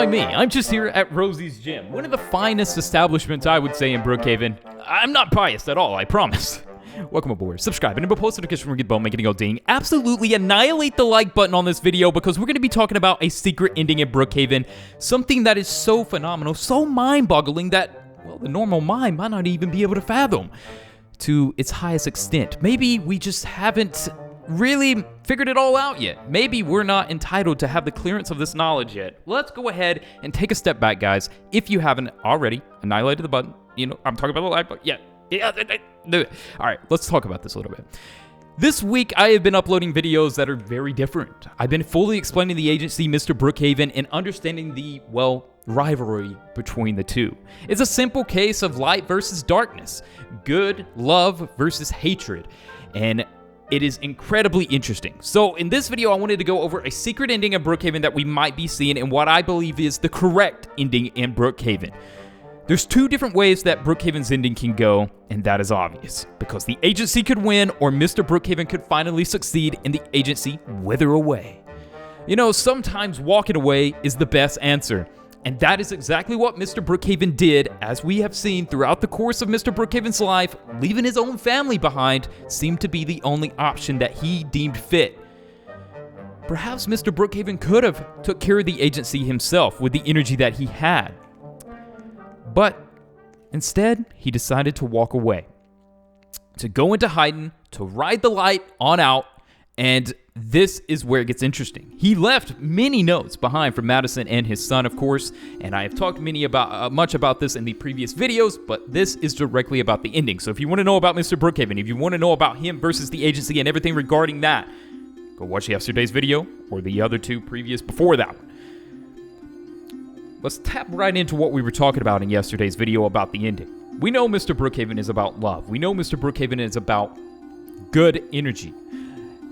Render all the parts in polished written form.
mind me. I'm just here at Rosie's Gym, one of the finest establishments I would say in Brookhaven. I'm not biased at all, I promise. Welcome aboard. Subscribe and post notifications when we get bone, make it go ding. Absolutely annihilate the like button on this video because we're going to be talking about a secret ending in Brookhaven. Something that is so phenomenal, so mind-boggling that, well, the normal mind might not even be able to fathom to its highest extent. Maybe we just haven't really figured it all out yet. Maybe we're not entitled to have the clearance of this knowledge yet. Let's go ahead and take a step back, guys. If you haven't already annihilated the button, you know, I'm talking about the like button. Yeah, do it. All right, let's talk about this a little bit. This week, I have been uploading videos that are very different. I've been fully explaining the agency, Mr. Brookhaven, and understanding the, well, rivalry between the two. It's a simple case of light versus darkness, good, love versus hatred, and it is incredibly interesting. So in this video, I wanted to go over a secret ending of Brookhaven that we might be seeing and what I believe is the correct ending in Brookhaven. There's two different ways that Brookhaven's ending can go, and that is obvious. Because the agency could win, or Mr. Brookhaven could finally succeed and the agency wither away. You know, sometimes walking away is the best answer. And that is exactly what Mr. Brookhaven did, as we have seen throughout the course of Mr. Brookhaven's life. Leaving his own family behind seemed to be the only option that he deemed fit. Perhaps Mr. Brookhaven could have took care of the agency himself with the energy that he had. But instead, he decided to walk away, to go into hiding, to ride the light on out, and this is where it gets interesting. He left many notes behind for Madison and his son, of course, and I have talked much about this in the previous videos, but this is directly about the ending. So if you want to know about Mr. Brookhaven, if you want to know about him versus the agency and everything regarding that, go watch yesterday's video or the other two previous before that one. Let's tap right into what we were talking about in yesterday's video about the ending. We know Mr. Brookhaven is about love. We know Mr. Brookhaven is about good energy.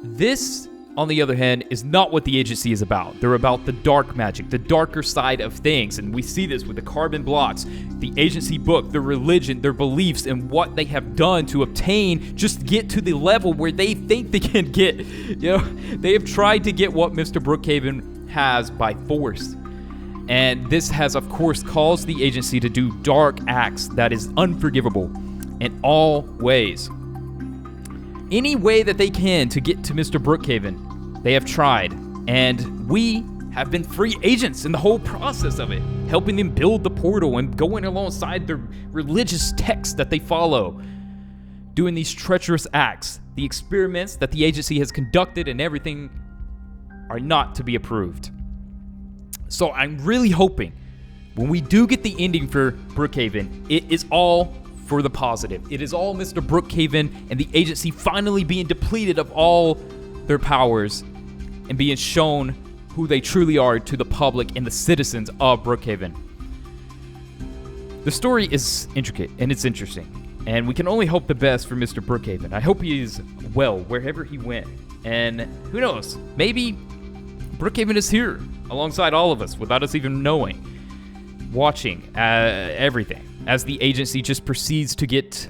This, on the other hand, is not what the agency is about. They're about the dark magic, the darker side of things, and we see this with the carbon blocks, the agency book, their religion, their beliefs, and what they have done to obtain, just get to the level where they think they can get. You know, they have tried to get what Mr. Brookhaven has by force. And this has, of course, caused the agency to do dark acts that is unforgivable in all ways. Any way that they can to get to Mr. Brookhaven, they have tried. And we have been free agents in the whole process of it, helping them build the portal and going alongside their religious texts that they follow, doing these treacherous acts. The experiments that the agency has conducted and everything are not to be approved. So I'm really hoping when we do get the ending for Brookhaven, it is all for the positive. It is all Mr. Brookhaven and the agency finally being depleted of all their powers and being shown who they truly are to the public and the citizens of Brookhaven. The story is intricate and it's interesting, and we can only hope the best for Mr. Brookhaven. I hope he is well wherever he went, and who knows, maybe Brookhaven is here alongside all of us without us even knowing, watching everything as the agency just proceeds to get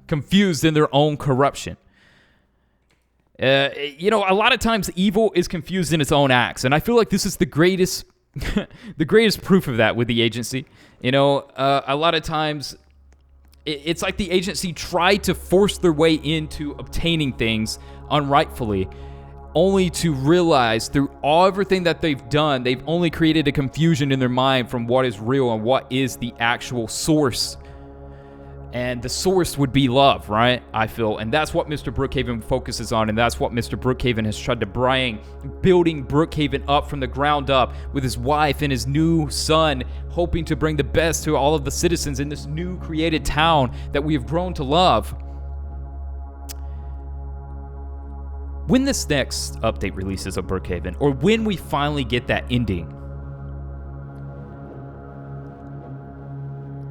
confused in their own corruption. You know, a lot of times evil is confused in its own acts, and I feel like this is the greatest the greatest proof of that with the agency. You know, a lot of times it's like the agency tried to force their way into obtaining things unrightfully, only to realize through everything that they've done, they've only created a confusion in their mind from what is real and what is the actual source. And the source would be love, right? I feel. And that's what Mr. Brookhaven focuses on, and that's what Mr. Brookhaven has tried to bring, building Brookhaven up from the ground up with his wife and his new son, hoping to bring the best to all of the citizens in this new created town that we have grown to love. When this next update releases of Brookhaven, or when we finally get that ending,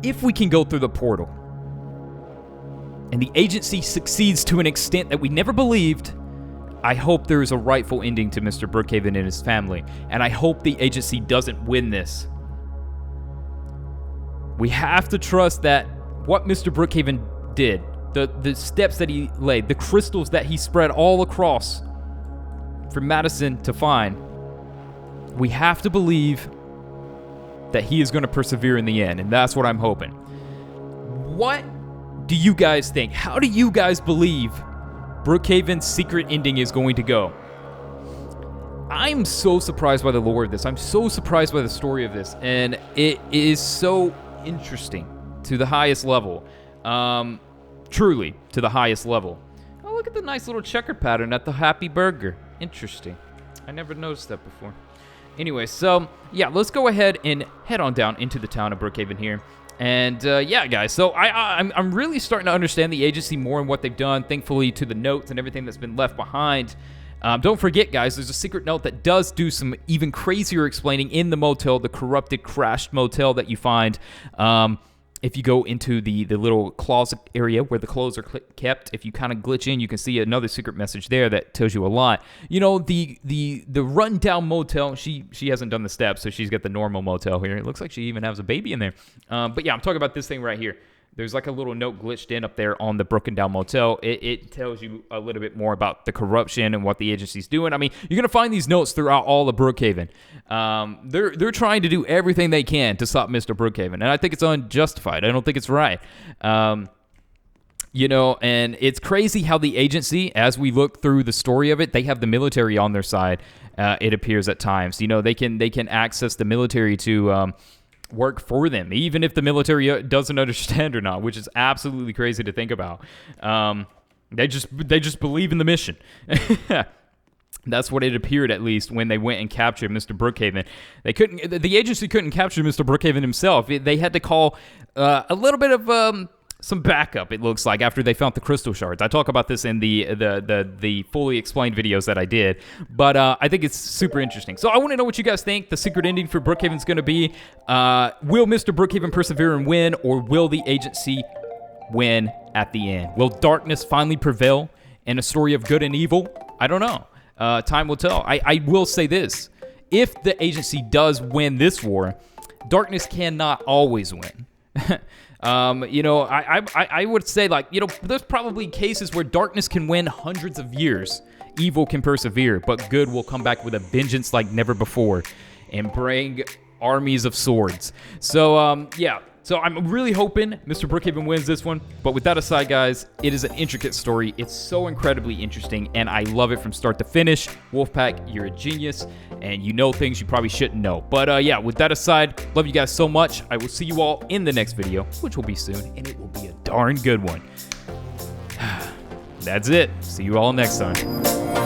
if we can go through the portal, and the agency succeeds to an extent that we never believed, I hope there is a rightful ending to Mr. Brookhaven and his family, and I hope the agency doesn't win this. We have to trust that what Mr. Brookhaven did, the steps that he laid, the crystals that he spread all across for Madison to find, we have to believe that he is going to persevere in the end, and that's what I'm hoping. What do you guys think? How do you guys believe Brookhaven's secret ending is going to go? I'm so surprised by the lore of this. I'm so surprised by the story of this, and it is so interesting to the highest level. Truly, to the highest level. Oh, look at the nice little checker pattern at the Happy Burger. Interesting. I never noticed that before. Anyway, so, yeah, let's go ahead and head on down into the town of Brookhaven here. And, yeah, guys, so I'm really starting to understand the agency more and what they've done, thankfully, to the notes and everything that's been left behind. Don't forget, guys, there's a secret note that does do some even crazier explaining in the motel, the corrupted, crashed motel that you find. If you go into the little closet area where the clothes are kept, if you kind of glitch in, you can see another secret message there that tells you a lot. You know, the rundown motel, she hasn't done the steps, so she's got the normal motel here. It looks like she even has a baby in there. But yeah, I'm talking about this thing right here. There's like a little note glitched in up there on the broken down motel. It tells you a little bit more about the corruption and what the agency's doing. I mean, you're going to find these notes throughout all of Brookhaven. They're trying to do everything they can to stop Mr. Brookhaven, and I think it's unjustified. I don't think it's right. You know, and it's crazy how the agency, as we look through the story of it, they have the military on their side, it appears at times. You know, they can access the military to work for them, even if the military doesn't understand or not, which is absolutely crazy to think about. They just believe in the mission. That's what it appeared, at least, when they went and captured Mr. Brookhaven. The agency couldn't capture Mr. Brookhaven himself. They had to call a little bit of some backup, it looks like, after they found the crystal shards. I talk about this in the fully explained videos that I did, but I think it's super interesting. So I want to know what you guys think the secret ending for Brookhaven's going to be. Will Mr. Brookhaven persevere and win, or will the agency win at the end? Will darkness finally prevail in a story of good and evil? I don't know. Time will tell. I will say this. If the agency does win this war, darkness cannot always win. You know, I would say, like, you know, there's probably cases where darkness can win hundreds of years. Evil can persevere, but good will come back with a vengeance like never before and bring armies of swords. So, yeah. So I'm really hoping Mr. Brookhaven wins this one. But with that aside, guys, it is an intricate story. It's so incredibly interesting, and I love it from start to finish. Wolfpack, you're a genius, and you know things you probably shouldn't know. But yeah, with that aside, love you guys so much. I will see you all in the next video, which will be soon, and it will be a darn good one. That's it. See you all next time.